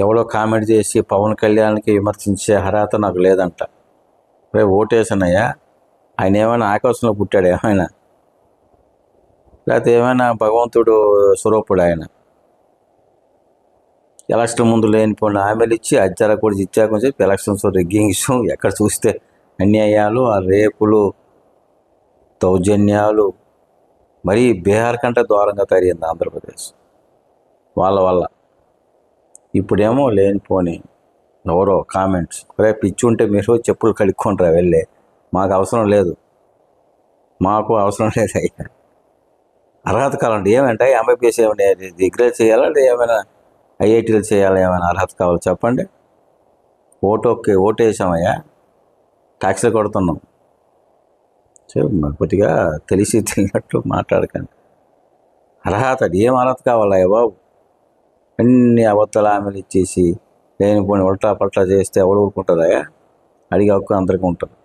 ఎవడో కామెంట్ చేసి పవన్ కళ్యాణ్కి విమర్శించే అర్హత నాకు లేదంట. రేపు ఓటేసానయ్యా, ఆయన ఏమైనా ఆకాశంలో పుట్టాడు ఏమైనా, లేకపోతే ఏమైనా భగవంతుడు స్వరూపుడు ఆయన? ఎలక్షన్ ముందు లేనిపోయిన హామీలు ఇచ్చి అజ్జాల కూడా ఇచ్చాకని చెప్పి ఎలక్షన్స్ రిగ్గింగ్స్, ఎక్కడ చూస్తే అన్యాయాలు, ఆ రేపులు, దౌర్జన్యాలు, మరీ బీహార్ కంటే దూరంగా తయారైంది ఆంధ్రప్రదేశ్ వాళ్ళ వల్ల. ఇప్పుడేమో లేనిపోని ఎవరో కామెంట్స్, రేపు ఇచ్చి ఉంటే మీరు చెప్పులు కడుక్కుంటారా వెళ్ళి, మాకు అవసరం లేదు, మాకు అవసరం లేదు అయ్యా. అర్హత కావాలండి ఏమంటే ఎంబీబీఎస్ ఏమైనా డిగ్రీ చేయాలా, లేదా ఏమైనా ఐఐటీలు చేయాలా, ఏమైనా అర్హత కావాలి చెప్పండి. ఓటు వేసామయ్యా, ట్యాక్స్లు కొడుతున్నాం. కొద్దిగా తెలిసి తెలియనట్టు మాట్లాడకండి. అర్హత ఏం అర్హత కావాలయ్యా బాబు? అన్ని అబద్ధాలు హామీలు ఇచ్చేసి లేనిపోని ఉల్టా పల్టా చేస్తే ఎవడు ఊరుకుంటుందయ్యా? అడిగే హక్కు అందరికీ ఉంటుంది.